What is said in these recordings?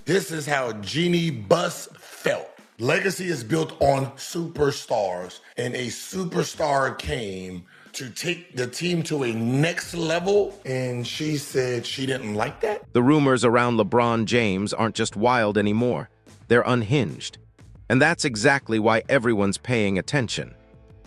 This is how Jeannie Buss felt. Legacy is built on superstars, and a superstar came to take the team to a next level, and she said she didn't like that? The rumors around LeBron James aren't just wild anymore. They're unhinged. And that's exactly why everyone's paying attention.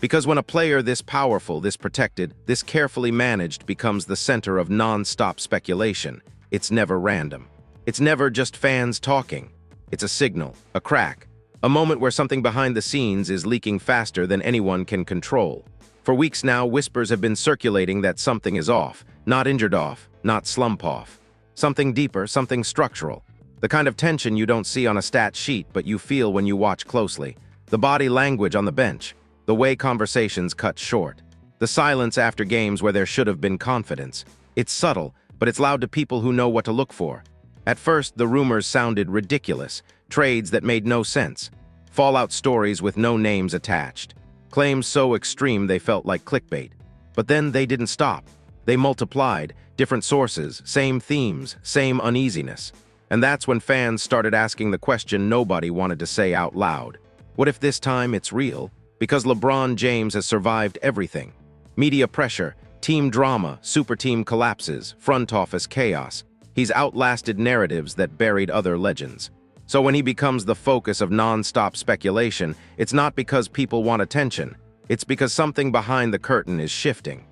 Because when a player this powerful, this protected, this carefully managed becomes the center of non-stop speculation, it's never random. It's never just fans talking. It's a signal, a crack, a moment where something behind the scenes is leaking faster than anyone can control. For weeks now, whispers have been circulating that something is off, not injured off, not slump off. Something deeper, something structural. The kind of tension you don't see on a stat sheet but you feel when you watch closely. The body language on the bench. The way conversations cut short. The silence after games where there should have been confidence. It's subtle, but it's loud to people who know what to look for. At first, the rumors sounded ridiculous. Trades that made no sense. Fallout stories with no names attached. Claims so extreme they felt like clickbait. But then they didn't stop. They multiplied. Different sources, same themes, same uneasiness. And that's when fans started asking the question nobody wanted to say out loud. What if this time it's real? Because LeBron James has survived everything. Media pressure, team drama, super team collapses, front office chaos. He's outlasted narratives that buried other legends. So when he becomes the focus of non-stop speculation, it's not because people want attention. It's because something behind the curtain is shifting.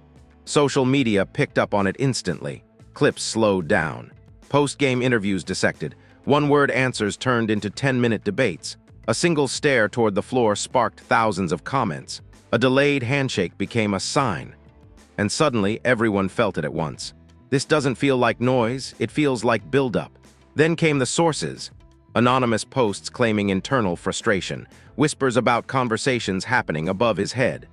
Social media picked up on it instantly. Clips slowed down. Post-game interviews dissected. One-word answers turned into 10-minute debates. A single stare toward the floor sparked thousands of comments. A delayed handshake became a sign. And suddenly, everyone felt it at once. This doesn't feel like noise, it feels like buildup. Then came the sources. Anonymous posts claiming internal frustration. Whispers about conversations happening above his head.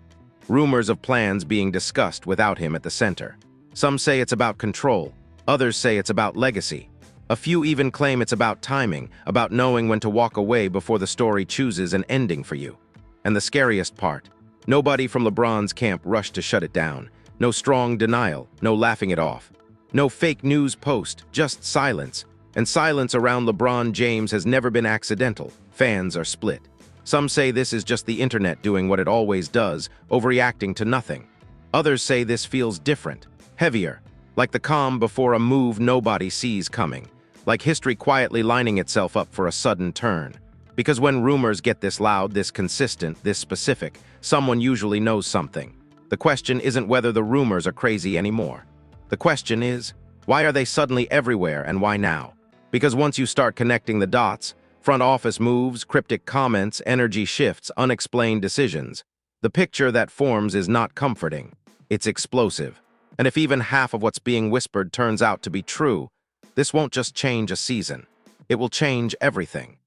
Rumors of plans being discussed without him at the center. Some say it's about control. Others say it's about legacy. A few even claim it's about timing, about knowing when to walk away before the story chooses an ending for you. And the scariest part, nobody from LeBron's camp rushed to shut it down. No strong denial, no laughing it off. No fake news post, just silence. And silence around LeBron James has never been accidental. Fans are split. Some say this is just the internet doing what it always does, overreacting to nothing. Others say this feels different, heavier, like the calm before a move nobody sees coming. Like history quietly lining itself up for a sudden turn. Because when rumors get this loud, this consistent, this specific, someone usually knows something. The question isn't whether the rumors are crazy anymore. The question is, why are they suddenly everywhere and why now? Because once you start connecting the dots, front office moves, cryptic comments, energy shifts, unexplained decisions, the picture that forms is not comforting. It's explosive. And if even half of what's being whispered turns out to be true, this won't just change a season. It will change everything.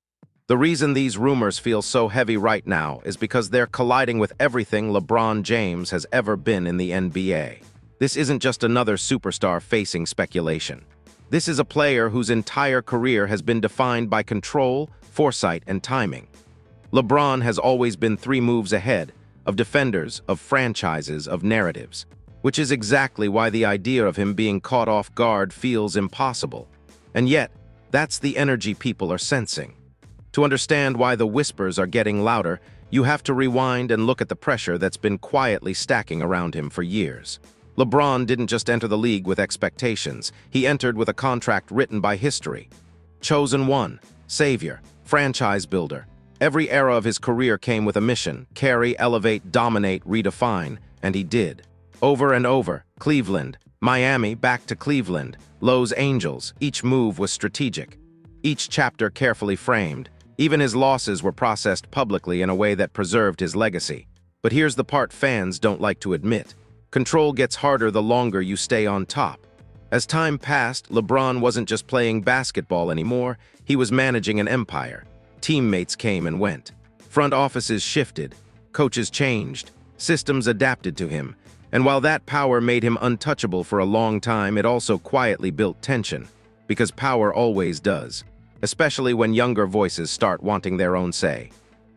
The reason these rumors feel so heavy right now is because they're colliding with everything LeBron James has ever been in the NBA. This isn't just another superstar facing speculation. This is a player whose entire career has been defined by control, foresight, and timing. LeBron has always been 3 moves ahead of defenders, of franchises, of narratives, which is exactly why the idea of him being caught off guard feels impossible. And yet, that's the energy people are sensing. To understand why the whispers are getting louder, you have to rewind and look at the pressure that's been quietly stacking around him for years. LeBron didn't just enter the league with expectations. He entered with a contract written by history. Chosen one, savior, franchise builder. Every era of his career came with a mission: carry, elevate, dominate, redefine, and he did. Over and over, Cleveland, Miami, back to Cleveland, Los Angeles. Each move was strategic. Each chapter carefully framed. Even his losses were processed publicly in a way that preserved his legacy. But here's the part fans don't like to admit. Control gets harder the longer you stay on top. As time passed, LeBron wasn't just playing basketball anymore, he was managing an empire. Teammates came and went. Front offices shifted. Coaches changed. Systems adapted to him. And while that power made him untouchable for a long time, it also quietly built tension. Because power always does. Especially when younger voices start wanting their own say.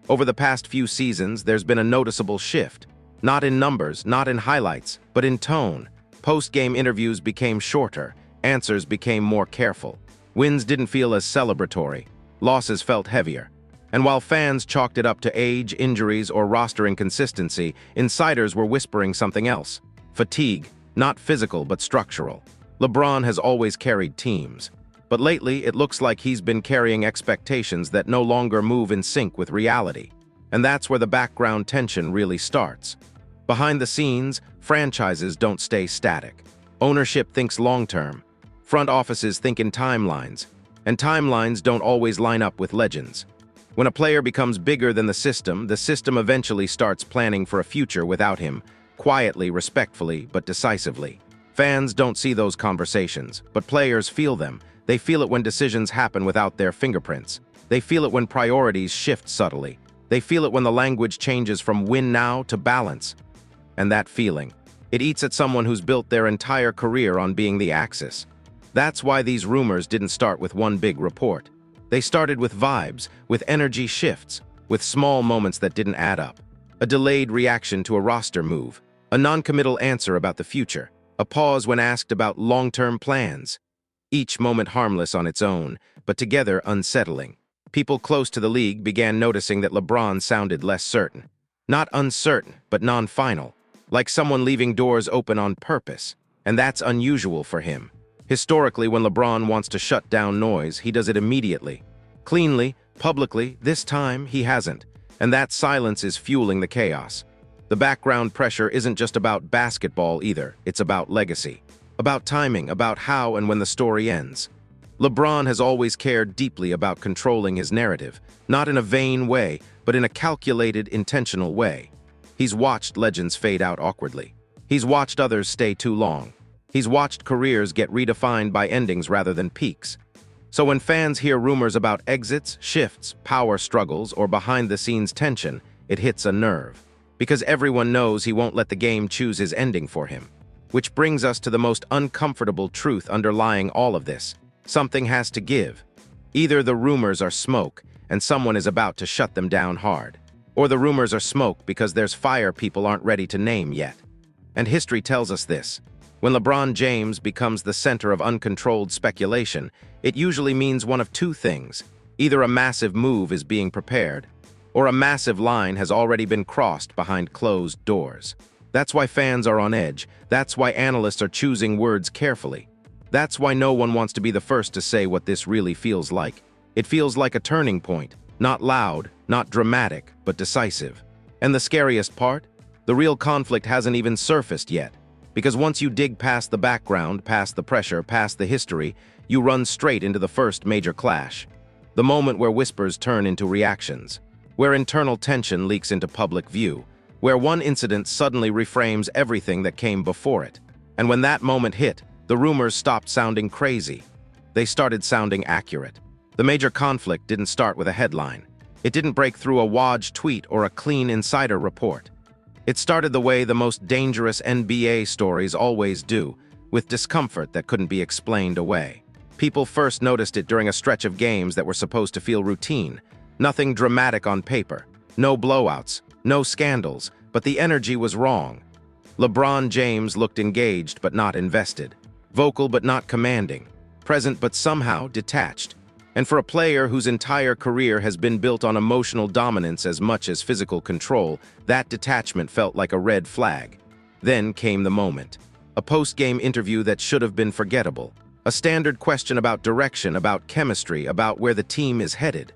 Over the past few seasons, there's been a noticeable shift. Not in numbers, not in highlights, but in tone. Post-game interviews became shorter, answers became more careful. Wins didn't feel as celebratory. Losses felt heavier. And while fans chalked it up to age, injuries, or roster inconsistency, insiders were whispering something else. Fatigue, not physical but structural. LeBron has always carried teams. But lately, it looks like he's been carrying expectations that no longer move in sync with reality. And that's where the background tension really starts. Behind the scenes, franchises don't stay static. Ownership thinks long-term. Front offices think in timelines. And timelines don't always line up with legends. When a player becomes bigger than the system eventually starts planning for a future without him, quietly, respectfully, but decisively. Fans don't see those conversations, but players feel them. They feel it when decisions happen without their fingerprints. They feel it when priorities shift subtly. They feel it when the language changes from win now to balance. And that feeling, it eats at someone who's built their entire career on being the axis. That's why these rumors didn't start with one big report. They started with vibes, with energy shifts, with small moments that didn't add up. A delayed reaction to a roster move, a non-committal answer about the future, a pause when asked about long-term plans. Each moment harmless on its own, but together unsettling. People close to the league began noticing that LeBron sounded less certain. Not uncertain, but non-final. Like someone leaving doors open on purpose. And that's unusual for him. Historically, when LeBron wants to shut down noise, he does it immediately. Cleanly, publicly, this time he hasn't. And that silence is fueling the chaos. The background pressure isn't just about basketball either, it's about legacy. About timing, about how and when the story ends. LeBron has always cared deeply about controlling his narrative, not in a vain way, but in a calculated, intentional way. He's watched legends fade out awkwardly. He's watched others stay too long. He's watched careers get redefined by endings rather than peaks. So when fans hear rumors about exits, shifts, power struggles, or behind-the-scenes tension, it hits a nerve. Because everyone knows he won't let the game choose his ending for him. Which brings us to the most uncomfortable truth underlying all of this. Something has to give. Either the rumors are smoke, and someone is about to shut them down hard. Or the rumors are smoke because there's fire people aren't ready to name yet. And history tells us this. When LeBron James becomes the center of uncontrolled speculation, it usually means one of two things. Either a massive move is being prepared, or a massive line has already been crossed behind closed doors. That's why fans are on edge. That's why analysts are choosing words carefully. That's why no one wants to be the first to say what this really feels like. It feels like a turning point, not loud, not dramatic, but decisive. And the scariest part? The real conflict hasn't even surfaced yet. Because once you dig past the background, past the pressure, past the history, you run straight into the first major clash. The moment where whispers turn into reactions. Where internal tension leaks into public view. Where one incident suddenly reframes everything that came before it. And when that moment hit, the rumors stopped sounding crazy. They started sounding accurate. The major conflict didn't start with a headline. It didn't break through a Woj tweet or a clean insider report. It started the way the most dangerous NBA stories always do, with discomfort that couldn't be explained away. People first noticed it during a stretch of games that were supposed to feel routine. Nothing dramatic on paper. No blowouts. No scandals. But the energy was wrong. LeBron James looked engaged but not invested. Vocal but not commanding. Present but somehow detached. And for a player whose entire career has been built on emotional dominance as much as physical control, that detachment felt like a red flag. Then came the moment. A post-game interview that should have been forgettable. A standard question about direction, about chemistry, about where the team is headed.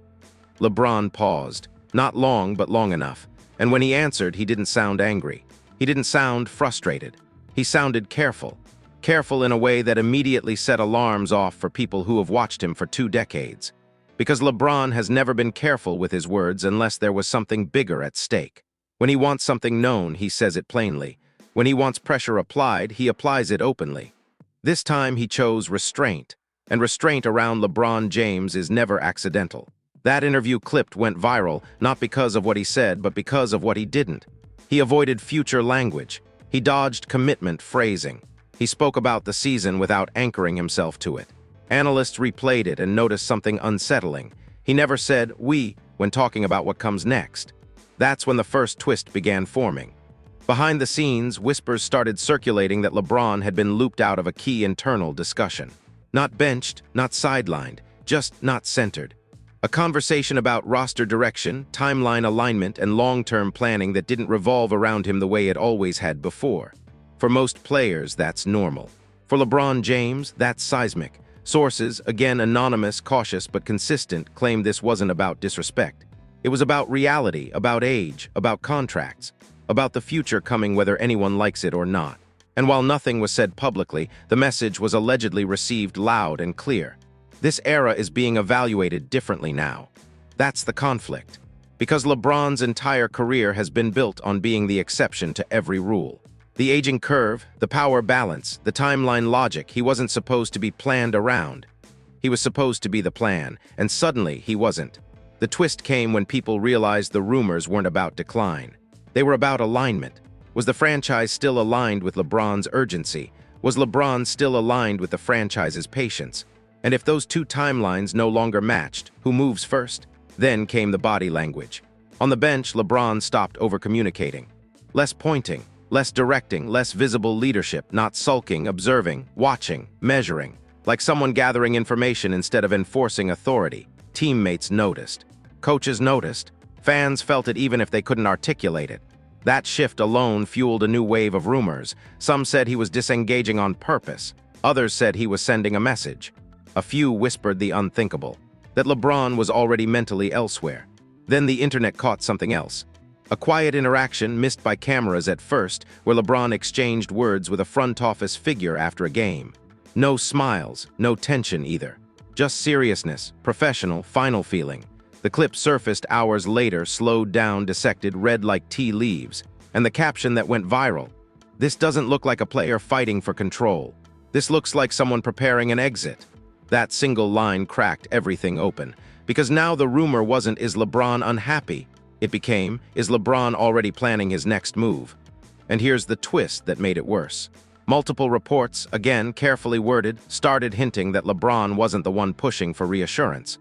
LeBron paused. Not long, but long enough. And when he answered, he didn't sound angry. He didn't sound frustrated. He sounded careful. Careful in a way that immediately set alarms off for people who have watched him for 2 decades. Because LeBron has never been careful with his words unless there was something bigger at stake. When he wants something known, he says it plainly. When he wants pressure applied, he applies it openly. This time he chose restraint. And restraint around LeBron James is never accidental. That interview clip went viral, not because of what he said, but because of what he didn't. He avoided future language. He dodged commitment phrasing. He spoke about the season without anchoring himself to it. Analysts replayed it and noticed something unsettling. He never said "we" when talking about what comes next. That's when the first twist began forming. Behind the scenes, whispers started circulating that LeBron had been looped out of a key internal discussion. Not benched, not sidelined, just not centered. A conversation about roster direction, timeline alignment, and long-term planning that didn't revolve around him the way it always had before. For most players, that's normal. For LeBron James, that's seismic. Sources, again anonymous, cautious, but consistent, claimed this wasn't about disrespect. It was about reality, about age, about contracts, about the future coming whether anyone likes it or not. And while nothing was said publicly, the message was allegedly received loud and clear. This era is being evaluated differently now. That's the conflict. Because LeBron's entire career has been built on being the exception to every rule. The aging curve, the power balance, the timeline logic, he wasn't supposed to be planned around. He was supposed to be the plan, and suddenly he wasn't. The twist came when people realized the rumors weren't about decline. They were about alignment. Was the franchise still aligned with LeBron's urgency? Was LeBron still aligned with the franchise's patience? And if those two timelines no longer matched, who moves first? Then came the body language. On the bench, LeBron stopped over-communicating. Less pointing, less directing, less visible leadership, not sulking, observing, watching, measuring. Like someone gathering information instead of enforcing authority. Teammates noticed. Coaches noticed. Fans felt it even if they couldn't articulate it. That shift alone fueled a new wave of rumors. Some said he was disengaging on purpose. Others said he was sending a message. A few whispered the unthinkable, that LeBron was already mentally elsewhere. Then the internet caught something else. A quiet interaction missed by cameras at first, where LeBron exchanged words with a front office figure after a game. No smiles, no tension either. Just seriousness, professional, final feeling. The clip surfaced hours later, slowed down, dissected, read like tea leaves. And the caption that went viral. This doesn't look like a player fighting for control. This looks like someone preparing an exit. That single line cracked everything open. Because now the rumor wasn't, is LeBron unhappy? It became, is LeBron already planning his next move? And here's the twist that made it worse. Multiple reports, again carefully worded, started hinting that LeBron wasn't the one pushing for reassurance.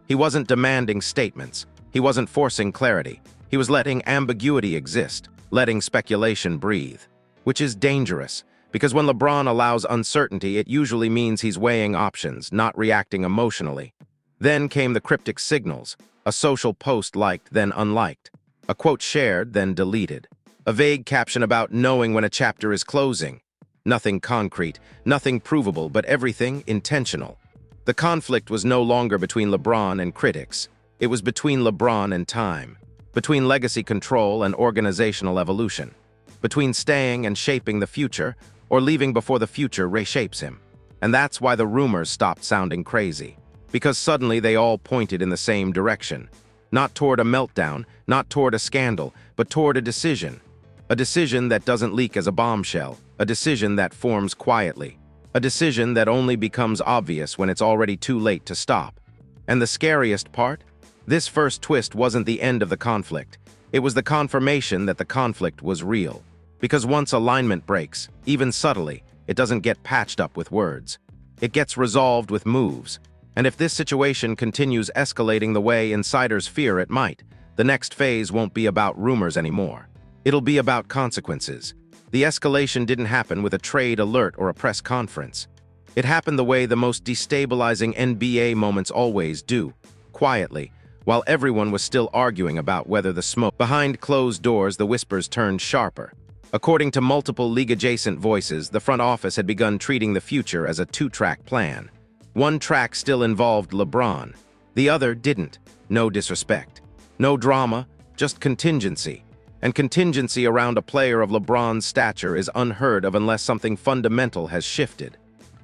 He wasn't demanding statements. He wasn't forcing clarity. He was letting ambiguity exist, letting speculation breathe. Which is dangerous, because when LeBron allows uncertainty, it usually means he's weighing options, not reacting emotionally. Then came the cryptic signals, a social post liked, then unliked. A quote shared, then deleted. A vague caption about knowing when a chapter is closing. Nothing concrete, nothing provable, but everything intentional. The conflict was no longer between LeBron and critics. It was between LeBron and time. Between legacy control and organizational evolution. Between staying and shaping the future, or leaving before the future reshapes him. And that's why the rumors stopped sounding crazy. Because suddenly they all pointed in the same direction. Not toward a meltdown, not toward a scandal, but toward a decision. A decision that doesn't leak as a bombshell. A decision that forms quietly. A decision that only becomes obvious when it's already too late to stop. And the scariest part? This first twist wasn't the end of the conflict. It was the confirmation that the conflict was real. Because once alignment breaks, even subtly, it doesn't get patched up with words. It gets resolved with moves. And if this situation continues escalating the way insiders fear it might, the next phase won't be about rumors anymore. It'll be about consequences. The escalation didn't happen with a trade alert or a press conference. It happened the way the most destabilizing NBA moments always do, quietly, while everyone was still arguing about whether the smoke. Behind closed doors, the whispers turned sharper. According to multiple league-adjacent voices, the front office had begun treating the future as a two-track plan. One track still involved LeBron. The other didn't. No disrespect. No drama, just contingency. And contingency around a player of LeBron's stature is unheard of unless something fundamental has shifted.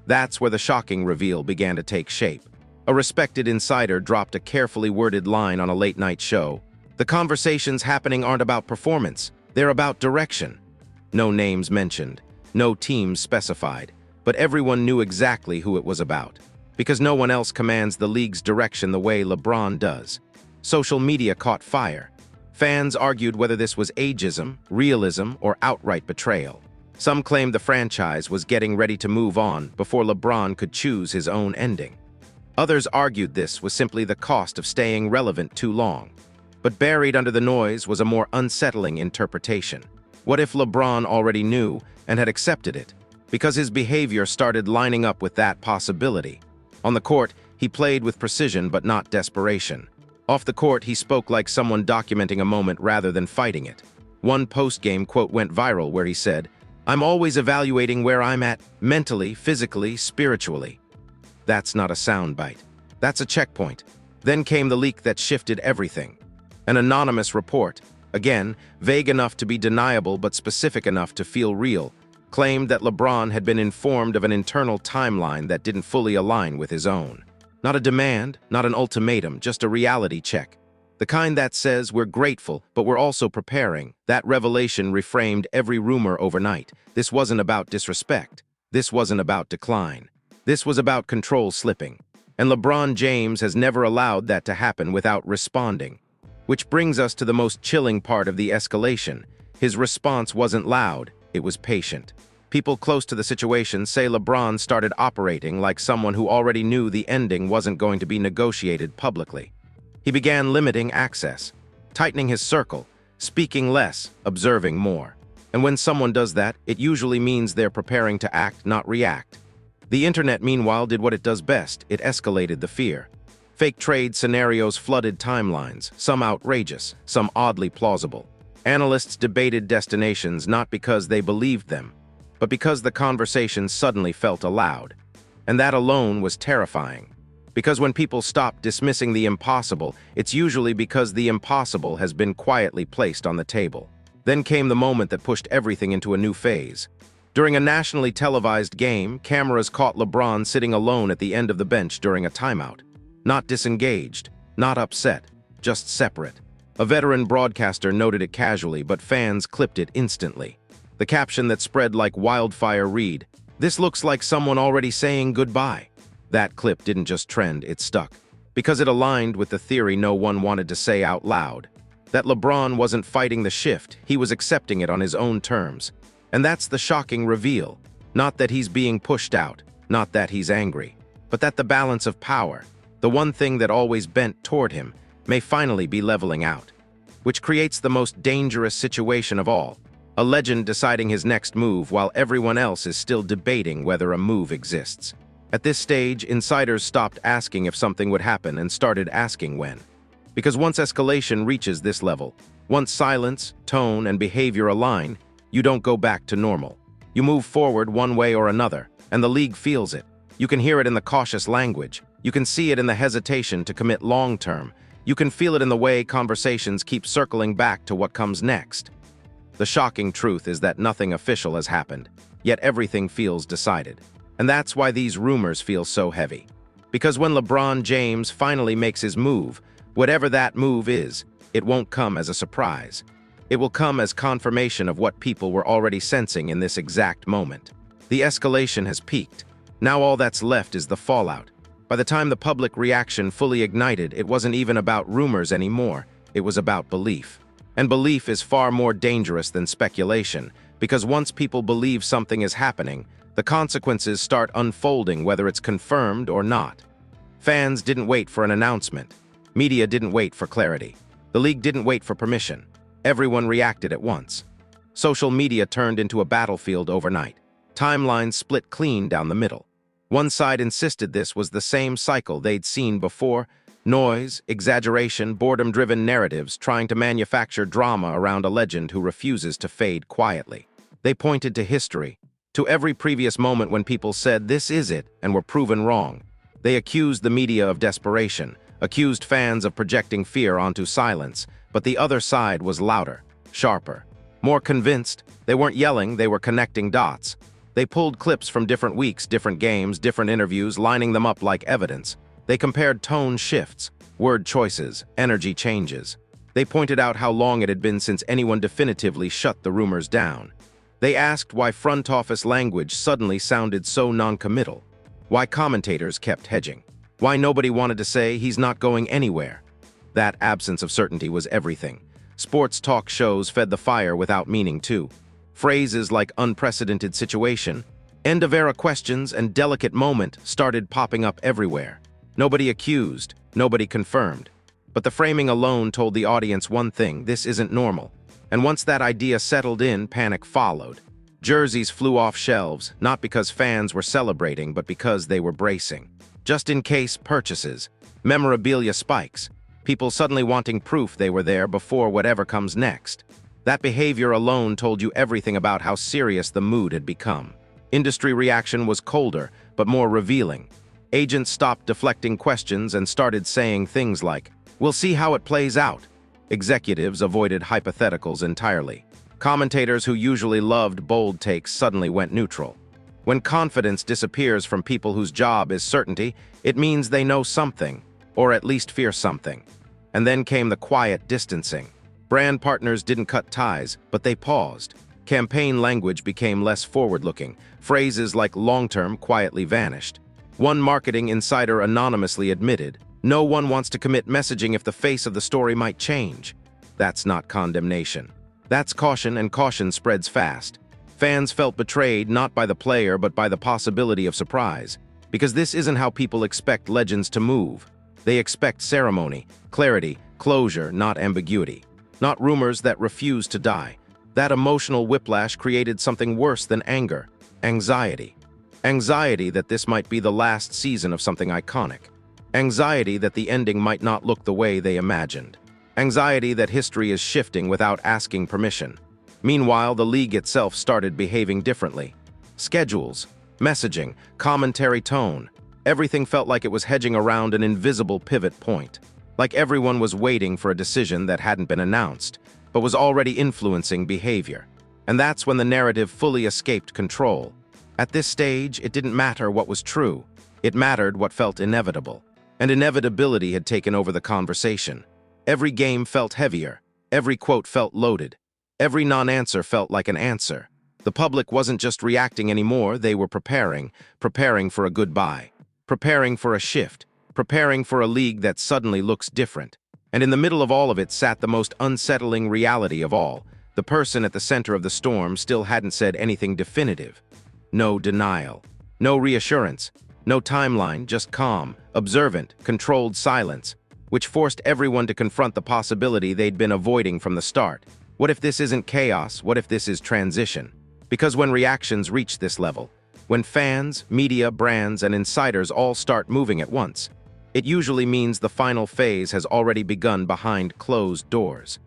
That's where the shocking reveal began to take shape. A respected insider dropped a carefully worded line on a late-night show. The conversations happening aren't about performance. They're about direction. No names mentioned, no teams specified, but everyone knew exactly who it was about. Because no one else commands the league's direction the way LeBron does. Social media caught fire. Fans argued whether this was ageism, realism, or outright betrayal. Some claimed the franchise was getting ready to move on before LeBron could choose his own ending. Others argued this was simply the cost of staying relevant too long. But buried under the noise was a more unsettling interpretation. What if LeBron already knew and had accepted it? because his behavior started lining up with that possibility. On the court, he played with precision but not desperation. Off the court, he spoke like someone documenting a moment rather than fighting it. One post-game quote went viral where he said, "I'm always evaluating where I'm at, mentally, physically, spiritually." That's not a soundbite. That's a checkpoint. Then came the leak that shifted everything. An anonymous report, again, vague enough to be deniable but specific enough to feel real, claimed that LeBron had been informed of an internal timeline that didn't fully align with his own. Not a demand, not an ultimatum, just a reality check. The kind that says we're grateful, but we're also preparing. That revelation reframed every rumor overnight. This wasn't about disrespect. This wasn't about decline. This was about control slipping. And LeBron James has never allowed that to happen without responding. Which brings us to the most chilling part of the escalation. His response wasn't loud, it was patient. People close to the situation say LeBron started operating like someone who already knew the ending wasn't going to be negotiated publicly. He began limiting access, tightening his circle, speaking less, observing more. And when someone does that, it usually means they're preparing to act, not react. The internet, meanwhile, did what it does best. It escalated the fear. Fake trade scenarios flooded timelines, some outrageous, some oddly plausible. Analysts debated destinations not because they believed them, but because the conversation suddenly felt allowed. And that alone was terrifying. Because when people stop dismissing the impossible, it's usually because the impossible has been quietly placed on the table. Then came the moment that pushed everything into a new phase. During a nationally televised game, cameras caught LeBron sitting alone at the end of the bench during a timeout. Not disengaged, not upset, just separate. A veteran broadcaster noted it casually, but fans clipped it instantly. The caption that spread like wildfire read, "This looks like someone already saying goodbye." That clip didn't just trend, it stuck. Because it aligned with the theory no one wanted to say out loud. That LeBron wasn't fighting the shift, he was accepting it on his own terms. And that's the shocking reveal. Not that he's being pushed out, not that he's angry, but that the balance of power, the one thing that always bent toward him, may finally be leveling out. Which creates the most dangerous situation of all. A legend deciding his next move while everyone else is still debating whether a move exists. At this stage, insiders stopped asking if something would happen and started asking when. Because once escalation reaches this level, once silence, tone, and behavior align, you don't go back to normal. You move forward one way or another, and the league feels it. You can hear it in the cautious language. You can see it in the hesitation to commit long-term. You can feel it in the way conversations keep circling back to what comes next. The shocking truth is that nothing official has happened, yet everything feels decided. And that's why these rumors feel so heavy. Because when LeBron James finally makes his move, whatever that move is, it won't come as a surprise. It will come as confirmation of what people were already sensing in this exact moment. The escalation has peaked. Now all that's left is the fallout. By the time the public reaction fully ignited, it wasn't even about rumors anymore. It was about belief. And belief is far more dangerous than speculation, because once people believe something is happening, the consequences start unfolding whether it's confirmed or not. Fans didn't wait for an announcement. Media didn't wait for clarity. The league didn't wait for permission. Everyone reacted at once. Social media turned into a battlefield overnight. Timelines split clean down the middle. One side insisted this was the same cycle they'd seen before: noise, exaggeration, boredom-driven narratives trying to manufacture drama around a legend who refuses to fade quietly. They pointed to history, to every previous moment when people said this is it and were proven wrong. They accused the media of desperation, accused fans of projecting fear onto silence, but the other side was louder, sharper, more convinced. They weren't yelling, they were connecting dots. They pulled clips from different weeks, different games, different interviews, lining them up like evidence. They compared tone shifts, word choices, energy changes. They pointed out how long it had been since anyone definitively shut the rumors down. They asked why front office language suddenly sounded so non-committal, why commentators kept hedging, why nobody wanted to say he's not going anywhere. That absence of certainty was everything. Sports talk shows fed the fire without meaning to. Phrases like unprecedented situation, end-of-era questions, and delicate moment started popping up everywhere. Nobody accused, nobody confirmed. But the framing alone told the audience one thing: this isn't normal. And once that idea settled in, panic followed. Jerseys flew off shelves, not because fans were celebrating, but because they were bracing. Just-in-case purchases, memorabilia spikes, people suddenly wanting proof they were there before whatever comes next. That behavior alone told you everything about how serious the mood had become. Industry reaction was colder, but more revealing. Agents stopped deflecting questions and started saying things like, "We'll see how it plays out." Executives avoided hypotheticals entirely. Commentators who usually loved bold takes suddenly went neutral. When confidence disappears from people whose job is certainty, it means they know something, or at least fear something. And then came the quiet distancing. Brand partners didn't cut ties, but they paused. Campaign language became less forward-looking. Phrases like long-term quietly vanished. One marketing insider anonymously admitted, "No one wants to commit messaging if the face of the story might change." That's not condemnation. That's caution, and caution spreads fast. Fans felt betrayed not by the player but by the possibility of surprise. Because this isn't how people expect legends to move. They expect ceremony, clarity, closure, not ambiguity. Not rumors that refuse to die. That emotional whiplash created something worse than anger: anxiety. Anxiety that this might be the last season of something iconic. Anxiety that the ending might not look the way they imagined. Anxiety that history is shifting without asking permission. Meanwhile, the league itself started behaving differently. Schedules, messaging, commentary tone. Everything felt like it was hedging around an invisible pivot point. Like everyone was waiting for a decision that hadn't been announced, but was already influencing behavior. And that's when the narrative fully escaped control. At this stage, it didn't matter what was true. It mattered what felt inevitable. And inevitability had taken over the conversation. Every game felt heavier. Every quote felt loaded. Every non-answer felt like an answer. The public wasn't just reacting anymore, they were preparing for a goodbye, preparing for a shift, preparing for a league that suddenly looks different. And in the middle of all of it sat the most unsettling reality of all. The person at the center of the storm still hadn't said anything definitive. No denial, no reassurance, no timeline, just calm, observant, controlled silence, which forced everyone to confront the possibility they'd been avoiding from the start. What if this isn't chaos? What if this is transition? Because when reactions reach this level, when fans, media, brands, and insiders all start moving at once, it usually means the final phase has already begun behind closed doors.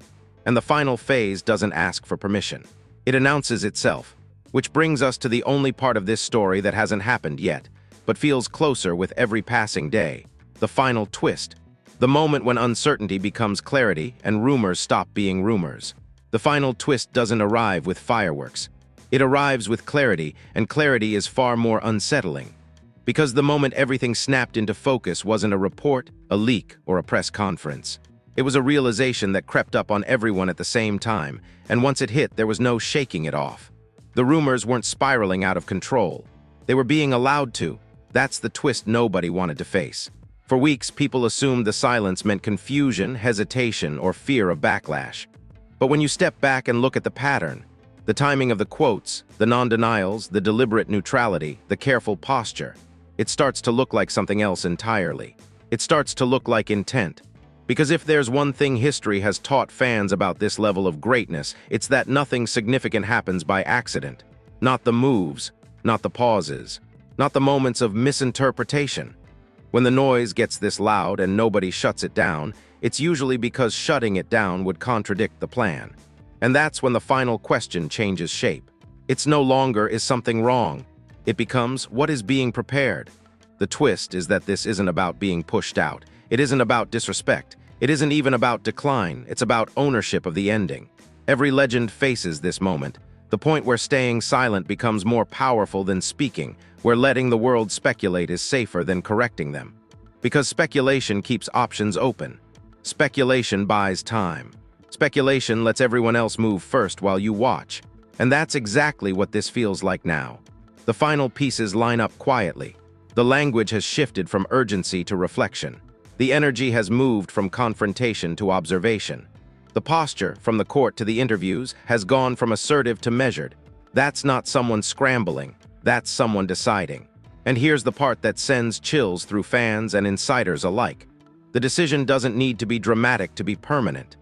And the final phase doesn't ask for permission. It announces itself, which brings us to the only part of this story that hasn't happened yet, but feels closer with every passing day: the final twist. The moment when uncertainty becomes clarity and rumors stop being rumors. The final twist doesn't arrive with fireworks. It arrives with clarity, and clarity is far more unsettling. Because the moment everything snapped into focus wasn't a report, a leak, or a press conference. It was a realization that crept up on everyone at the same time, and once it hit, there was no shaking it off. The rumors weren't spiraling out of control. They were being allowed to. That's the twist nobody wanted to face. For weeks, people assumed the silence meant confusion, hesitation, or fear of backlash. But when you step back and look at the pattern, the timing of the quotes, the non-denials, the deliberate neutrality, the careful posture, it starts to look like something else entirely. It starts to look like intent. Because if there's one thing history has taught fans about this level of greatness, it's that nothing significant happens by accident. Not the moves, not the pauses, not the moments of misinterpretation. When the noise gets this loud and nobody shuts it down, it's usually because shutting it down would contradict the plan. And that's when the final question changes shape. It's no longer, is something wrong? It becomes, what is being prepared? The twist is that this isn't about being pushed out. It isn't about disrespect. It isn't even about decline. It's about ownership of the ending. Every legend faces this moment, the point where staying silent becomes more powerful than speaking, where letting the world speculate is safer than correcting them. Because speculation keeps options open. Speculation buys time. Speculation lets everyone else move first while you watch. And that's exactly what this feels like now. The final pieces line up quietly. The language has shifted from urgency to reflection. The energy has moved from confrontation to observation. The posture, from the court to the interviews, has gone from assertive to measured. That's not someone scrambling. That's someone deciding. And here's the part that sends chills through fans and insiders alike. The decision doesn't need to be dramatic to be permanent.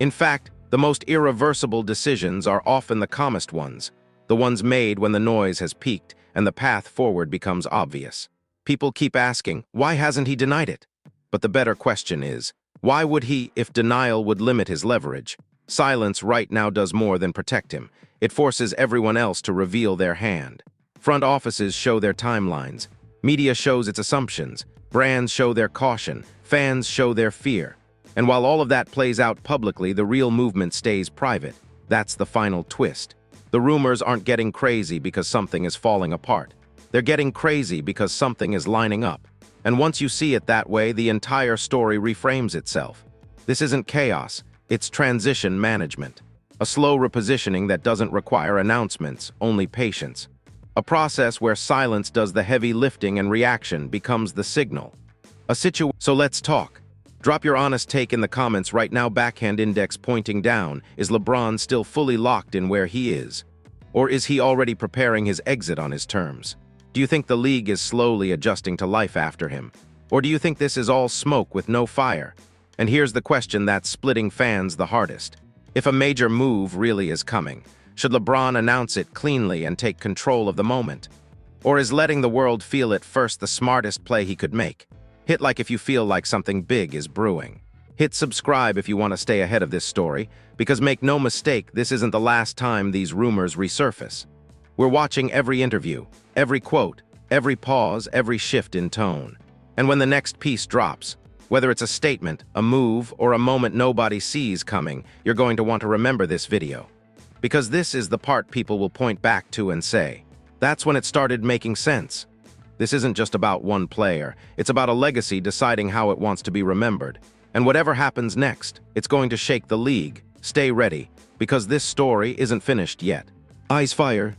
In fact, the most irreversible decisions are often the calmest ones. the ones made when the noise has peaked and the path forward becomes obvious. People keep asking, why hasn't he denied it? But the better question is, why would he if denial would limit his leverage? Silence right now does more than protect him. It forces everyone else to reveal their hand. Front offices show their timelines. Media shows its assumptions. Brands show their caution. Fans show their fear. And while all of that plays out publicly, the real movement stays private. That's the final twist. The rumors aren't getting crazy because something is falling apart. They're getting crazy because something is lining up. And once you see it that way, the entire story reframes itself. This isn't chaos, it's transition management. A slow repositioning that doesn't require announcements, only patience. A process where silence does the heavy lifting and reaction becomes the signal. So let's talk. Drop your honest take in the comments right now. Backhand index pointing down. Is LeBron still fully locked in where he is? Or is he already preparing his exit on his terms? Do you think the league is slowly adjusting to life after him? Or do you think this is all smoke with no fire? And here's the question that's splitting fans the hardest. If a major move really is coming, should LeBron announce it cleanly and take control of the moment? Or is letting the world feel it first the smartest play he could make? Hit like if you feel like something big is brewing. Hit subscribe if you want to stay ahead of this story, because make no mistake, this isn't the last time these rumors resurface. We're watching every interview, every quote, every pause, every shift in tone. And when the next piece drops, whether it's a statement, a move, or a moment nobody sees coming, you're going to want to remember this video. Because this is the part people will point back to and say, that's when it started making sense. This isn't just about one player, it's about a legacy deciding how it wants to be remembered. And whatever happens next, it's going to shake the league. Stay ready, because this story isn't finished yet. Eyes fire.